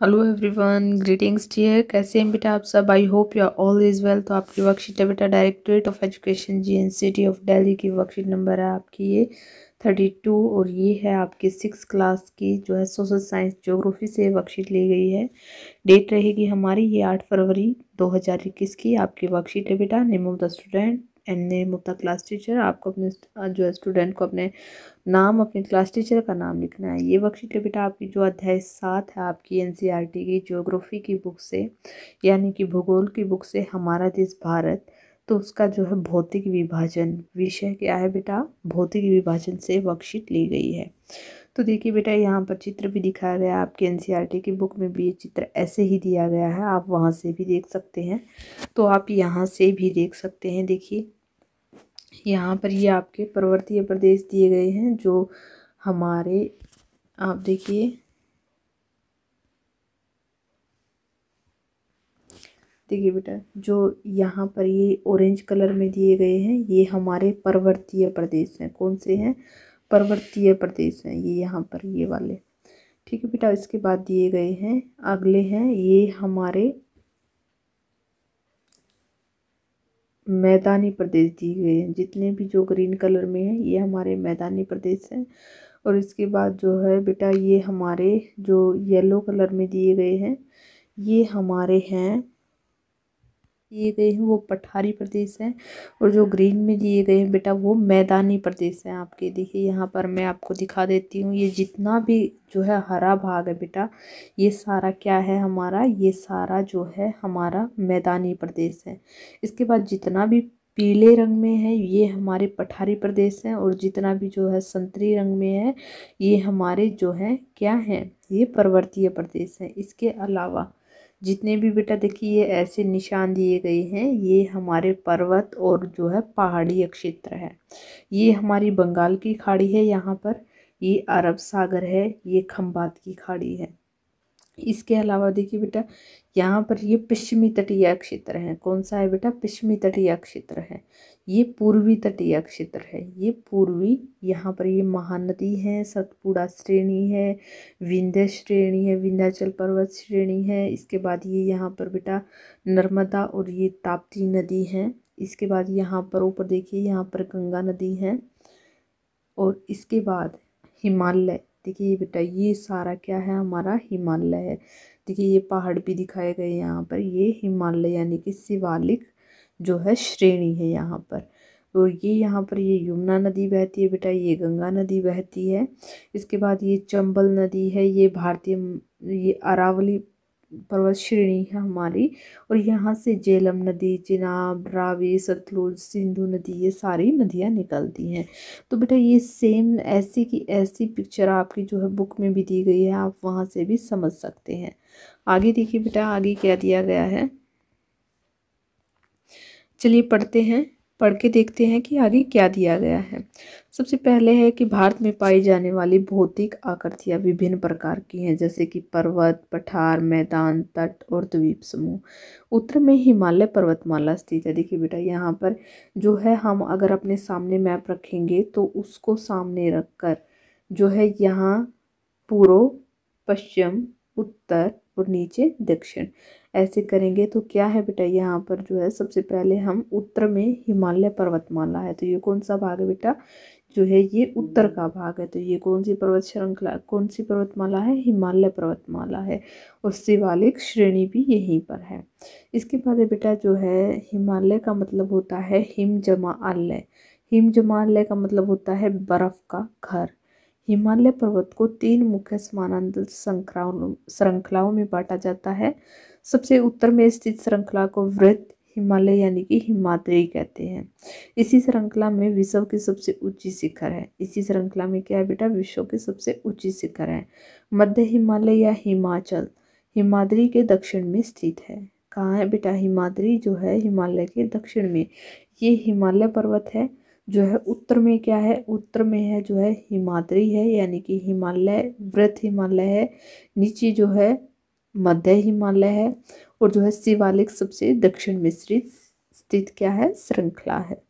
Hello everyone, greetings dear. कैसे हैं बेटा आप सब? I hope you are all is well. तो आपकी वर्कशीट है बेटा, directorate of education GNCT of Delhi की वर्कशीट नंबर है आपकी ये 32। और ये है आपकी 6 क्लास की जो है सोशल साइंस ज्योग्राफी से वर्कशीट ली गई है। डेट रहेगी हमारी ये 8 फरवरी 2021 की। आपकी वर्कशीट है बेटा। Name of the student and name of the class teacher. आपको अपने जो है स्टूडेंट को अपने नाम, अपने क्लास टीचर का नाम लिखना है। ये वर्कशीट है बेटा आपकी जो अध्याय 7 है आपकी NCERT की ज्योग्राफी की बुक से, यानी कि भूगोल की बुक से, हमारा देश भारत। तो उसका जो है भौतिक विभाजन विषय क्या है बेटा? भौतिक विभाजन से वर्कशीट ली गई है। तो देखिए बेटा, यहाँ पर चित्र भी दिखाया गया है। आपके NCERT की बुक में भी ये चित्र ऐसे ही दिया गया है। आप वहाँ से भी देख सकते हैं, तो आप यहाँ से भी देख सकते हैं। देखिए यहाँ पर ये आपके पर्वतीय प्रदेश दिए गए हैं जो हमारे, आप देखिए बेटा, जो यहाँ पर ये ऑरेंज कलर में दिए गए हैं ये हमारे पर्वतीय प्रदेश हैं। कौन से हैं? पर्वतीय प्रदेश हैं ये यहाँ पर, ये वाले। ठीक है बेटा। इसके बाद दिए गए हैं, अगले हैं ये हमारे मैदानी प्रदेश दिए गए हैं। जितने भी जो ग्रीन कलर में है ये हमारे मैदानी प्रदेश हैं। और इसके बाद जो है बेटा ये हमारे जो येलो कलर में दिए गए हैं ये हमारे हैं, दिए गए हैं वो पठारी प्रदेश हैं। और जो ग्रीन में दिए गए हैं बेटा वो मैदानी प्रदेश हैं आपके। देखिए यहाँ पर मैं आपको दिखा देती हूँ, ये जितना भी जो है हरा भाग है बेटा ये सारा क्या है हमारा? ये सारा जो है हमारा मैदानी प्रदेश है। इसके बाद जितना भी पीले रंग में है ये हमारे पठारी प्रदेश हैं। और जितना भी जो है संतरी रंग में है ये हमारे जो है क्या हैं? ये पर्वतीय प्रदेश हैं। इसके अलावा जितने भी बेटा देखिए ये ऐसे निशान दिए गए हैं ये हमारे पर्वत और जो है पहाड़ी क्षेत्र है। ये हमारी बंगाल की खाड़ी है, यहाँ पर ये अरब सागर है, ये खंबात की खाड़ी है। इसके अलावा देखिए बेटा यहाँ पर ये पश्चिमी तटीय क्षेत्र है। कौन सा है बेटा? पश्चिमी तटीय क्षेत्र है। ये पूर्वी तटीय क्षेत्र है, ये पूर्वी। यहाँ पर ये महानदी है, सतपुड़ा श्रेणी है, विंध्य श्रेणी है, विंध्याचल पर्वत श्रेणी है। इसके बाद ये यहाँ पर बेटा नर्मदा और ये ताप्ती नदी है। इसके बाद यहाँ पर ऊपर देखिए यहाँ पर गंगा नदी है। और इसके बाद हिमालय, देखिए बेटा ये सारा क्या है हमारा? हिमालय है। देखिए ये पहाड़ भी दिखाए गए यहाँ पर, ये हिमालय यानी कि शिवालिक जो है श्रेणी है यहाँ पर। और ये यहाँ पर ये यमुना नदी बहती है बेटा, ये गंगा नदी बहती है। इसके बाद ये चंबल नदी है, ये भारतीय, ये अरावली पर्वत श्रेणी है हमारी। और यहाँ से झेलम नदी, चिनाब, रावी, सतलुज, सिंधु नदी, ये सारी नदियाँ निकलती हैं। तो बेटा ये सेम ऐसी की ऐसी पिक्चर आपकी जो है बुक में भी दी गई है, आप वहाँ से भी समझ सकते हैं। आगे देखिए बेटा आगे क्या दिया गया है, चलिए पढ़ते हैं। पढ़ के देखते हैं कि आगे क्या दिया गया है। सबसे पहले है कि भारत में पाई जाने वाली भौतिक आकृतियाँ विभिन्न प्रकार की हैं, जैसे कि पर्वत, पठार, मैदान, तट और द्वीप समूह। उत्तर में हिमालय पर्वतमाला स्थित है। देखिए बेटा यहाँ पर जो है हम अगर अपने सामने मैप रखेंगे तो उसको सामने रखकर जो है यहाँ पूर्व, पश्चिम, उत्तर और नीचे दक्षिण ऐसे करेंगे तो क्या है बेटा यहाँ पर जो है सबसे पहले हम उत्तर में हिमालय पर्वतमाला है। तो ये कौन सा भाग है बेटा? जो है ये उत्तर का भाग है। तो ये कौन सी पर्वत श्रृंखला, कौन सी पर्वतमाला है? हिमालय पर्वतमाला है। और शिवालिक श्रेणी भी यहीं पर है। इसके बाद है बेटा जो है हिमालय का मतलब होता है हिम जमालय। हिम जमालय का मतलब होता है बर्फ का घर। हिमालय पर्वत को 3 मुख्य समानांतर श्रृंखलाओं में बांटा जाता है। सबसे उत्तर में स्थित श्रृंखला को वृत्त हिमालय यानी कि हिमाद्री कहते हैं। इसी श्रृंखला में विश्व की सबसे ऊंची शिखर है। इसी श्रृंखला में क्या है बेटा? विश्व की सबसे ऊंची शिखर है। मध्य हिमालय या हिमाचल हिमाद्री के दक्षिण में स्थित है। कहाँ है बेटा? हिमाद्री जो है हिमालय के दक्षिण में। ये हिमालय पर्वत है जो है उत्तर में क्या है? उत्तर में है जो है हिमाद्री है यानी कि हिमालय, वृत्त हिमालय है। नीचे जो है मध्य हिमालय है। और जो है शिवालिक सबसे दक्षिण में स्थित क्या है? श्रृंखला है।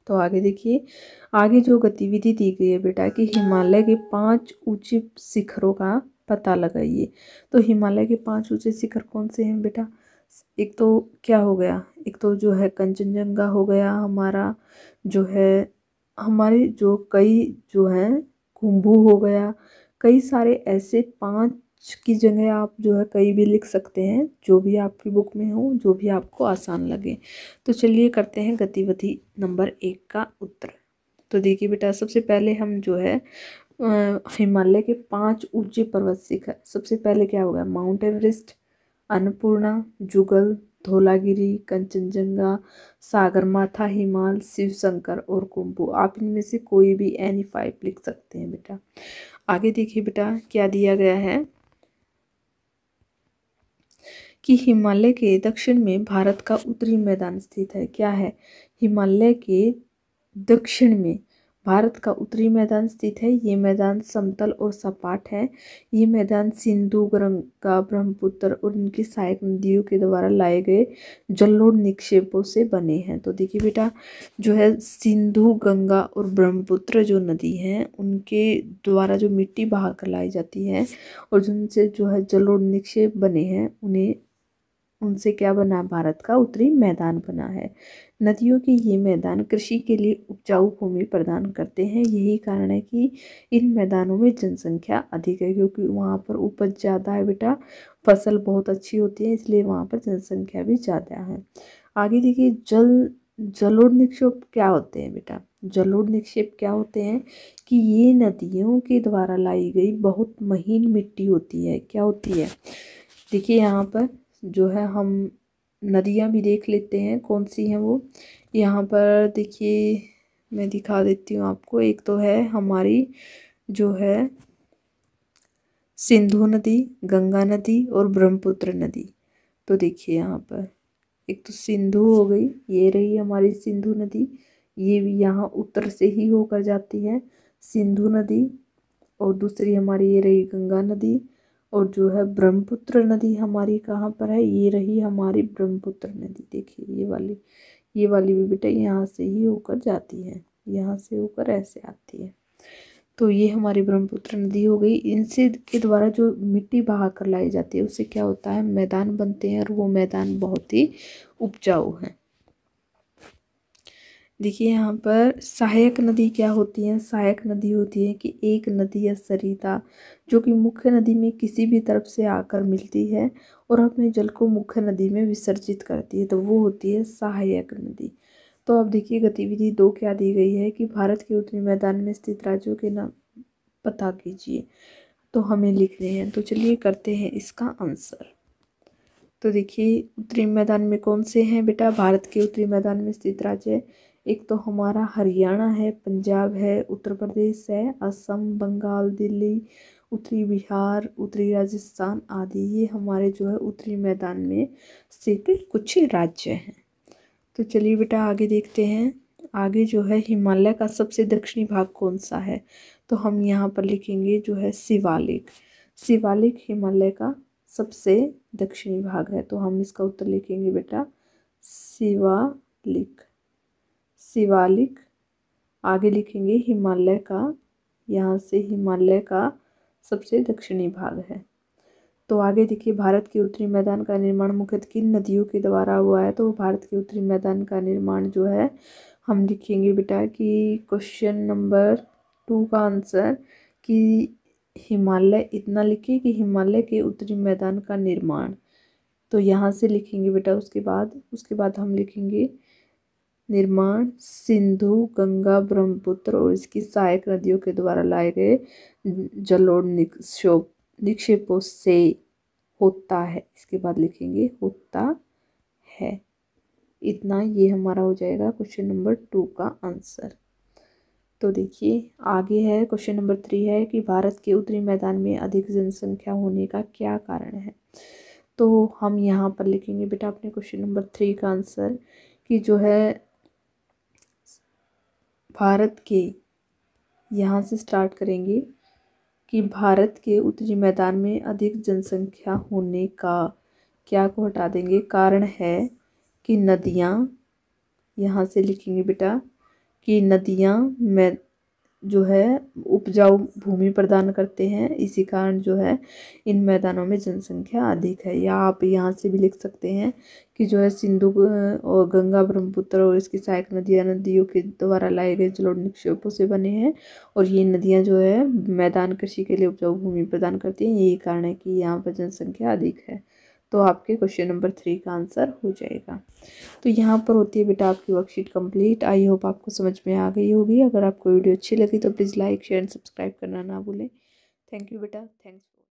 तो आगे देखिए, आगे जो गतिविधि दी गई है बेटा कि हिमालय के 5 ऊंचे शिखरों का पता लगाइए। तो हिमालय के 5 ऊंचे शिखर कौन से हैं बेटा? एक तो क्या हो गया, एक तो जो है कंचनजंगा हो गया हमारा, जो है हमारे जो कई जो है खुम्बू हो गया, कई सारे ऐसे 5 की जगह आप जो है कई भी लिख सकते हैं, जो भी आपकी बुक में हो, जो भी आपको आसान लगे। तो चलिए करते हैं गतिविधि नंबर 1 का उत्तर। तो देखिए बेटा, सबसे पहले हम जो है हिमालय के 5 ऊंचे पर्वत शिखर, सबसे पहले क्या होगा? माउंट एवरेस्ट, अन्नपूर्णा, जुगल, धौलागिरी, कंचनजंगा, सागरमाथा, हिमाल, शिव शंकर और कुंभू। आप इनमें से कोई भी एनी 5 लिख सकते हैं बेटा। आगे देखिए बेटा क्या दिया गया है कि हिमालय के दक्षिण में भारत का उत्तरी मैदान स्थित है। क्या है? हिमालय के दक्षिण में भारत का उत्तरी मैदान स्थित है। ये मैदान समतल और सपाट है। ये मैदान सिंधु, गंगा, ब्रह्मपुत्र और इनकी सहायक नदियों के द्वारा लाए गए जलोढ़ निक्षेपों से बने हैं। तो देखिए बेटा, जो है सिंधु, गंगा और ब्रह्मपुत्र जो नदी हैं उनके द्वारा जो मिट्टी बहा कर लाई जाती है और जिनसे जो है जलोढ़ निक्षेप बने हैं, उन्हें उनसे क्या बना? भारत का उत्तरी मैदान बना है। नदियों के ये मैदान कृषि के लिए उपजाऊ भूमि प्रदान करते हैं। यही कारण है कि इन मैदानों में जनसंख्या अधिक है, क्योंकि वहाँ पर उपज ज़्यादा है बेटा, फसल बहुत अच्छी होती है, इसलिए वहाँ पर जनसंख्या भी ज़्यादा है। आगे देखिए, जलोढ़ निक्षेप क्या होते हैं बेटा? जलोढ़ निक्षेप क्या होते हैं कि ये नदियों के द्वारा लाई गई बहुत महीन मिट्टी होती है। क्या होती है? देखिए यहाँ पर जो है हम नदियाँ भी देख लेते हैं कौन सी हैं वो। यहाँ पर देखिए मैं दिखा देती हूँ आपको। एक तो है हमारी जो है सिंधु नदी, गंगा नदी और ब्रह्मपुत्र नदी। तो देखिए यहाँ पर एक तो सिंधु हो गई, ये रही हमारी सिंधु नदी, ये भी यहाँ उत्तर से ही होकर जाती है सिंधु नदी। और दूसरी हमारी ये रही गंगा नदी, और जो है ब्रह्मपुत्र नदी हमारी कहाँ पर है? ये रही हमारी ब्रह्मपुत्र नदी। देखिए ये वाली भी बेटा यहाँ से ही होकर जाती है, यहाँ से होकर ऐसे आती है। तो ये हमारी ब्रह्मपुत्र नदी हो गई। इनसे के द्वारा जो मिट्टी बहा कर लाई जाती है उससे क्या होता है? मैदान बनते हैं, और वो मैदान बहुत ही उपजाऊ हैं। देखिए यहाँ पर सहायक नदी क्या होती है? सहायक नदी होती है कि एक नदी या सरिता जो कि मुख्य नदी में किसी भी तरफ से आकर मिलती है और अपने जल को मुख्य नदी में विसर्जित करती है, तो वो होती है सहायक नदी। तो अब देखिए गतिविधि 2 क्या दी गई है कि भारत के उत्तरी मैदान में स्थित राज्यों के नाम पता कीजिए। तो हमें लिखने हैं, तो चलिए करते हैं इसका आंसर। तो देखिए उत्तरी मैदान में कौन से हैं बेटा? भारत के उत्तरी मैदान में स्थित राज्य, एक तो हमारा हरियाणा है, पंजाब है, उत्तर प्रदेश है, असम, बंगाल, दिल्ली, उत्तरी बिहार, उत्तरी राजस्थान आदि। ये हमारे जो है उत्तरी मैदान में स्थित कुछ राज्य हैं। तो चलिए बेटा आगे देखते हैं। आगे जो है हिमालय का सबसे दक्षिणी भाग कौन सा है? तो हम यहाँ पर लिखेंगे जो है शिवालिक। शिवालिक हिमालय का सबसे दक्षिणी भाग है, तो हम इसका उत्तर लिखेंगे बेटा शिवालिक। शिवालिक। आगे लिखेंगे हिमालय का, यहाँ से हिमालय का सबसे दक्षिणी भाग है। तो आगे देखिए, भारत के उत्तरी मैदान का निर्माण मुख्यतः किन नदियों के द्वारा हुआ है? तो भारत के उत्तरी मैदान का निर्माण जो है हम लिखेंगे बेटा कि क्वेश्चन नंबर 2 का आंसर कि हिमालय, इतना लिखिए कि हिमालय के उत्तरी मैदान का निर्माण। तो यहाँ से लिखेंगे बेटा, उसके बाद हम लिखेंगे निर्माण सिंधु, गंगा, ब्रह्मपुत्र और इसकी सहायक नदियों के द्वारा लाए गए जलोढ़ निक्षेपों से होता है। इसके बाद लिखेंगे होता है। इतना ये हमारा हो जाएगा क्वेश्चन नंबर 2 का आंसर। तो देखिए आगे है क्वेश्चन नंबर 3 है कि भारत के उत्तरी मैदान में अधिक जनसंख्या होने का क्या कारण है? तो हम यहाँ पर लिखेंगे बेटा अपने क्वेश्चन नंबर 3 का आंसर कि जो है भारत के, यहाँ से स्टार्ट करेंगे कि भारत के उत्तरी मैदान में अधिक जनसंख्या होने का, क्या को हटा देंगे, कारण है कि नदियाँ, यहाँ से लिखेंगे बेटा कि नदियाँ में जो है उपजाऊ भूमि प्रदान करते हैं, इसी कारण जो है इन मैदानों में जनसंख्या अधिक है। या आप यहाँ से भी लिख सकते हैं कि जो है सिंधु और गंगा, ब्रह्मपुत्र और इसकी सहायक नदियों के द्वारा लाए गए जलोढ़ निक्षेपों से बने हैं, और ये नदियाँ जो है मैदान कृषि के लिए उपजाऊ भूमि प्रदान करती हैं। यही कारण है कि यहाँ पर जनसंख्या अधिक है। तो आपके क्वेश्चन नंबर 3 का आंसर हो जाएगा। तो यहाँ पर होती है बेटा आपकी वर्कशीट कंप्लीट। आई होप आपको समझ में आ गई होगी। अगर आपको वीडियो अच्छी लगी तो please like, share and subscribe करना ना भूलें। थैंक यू बेटा, थैंक्स।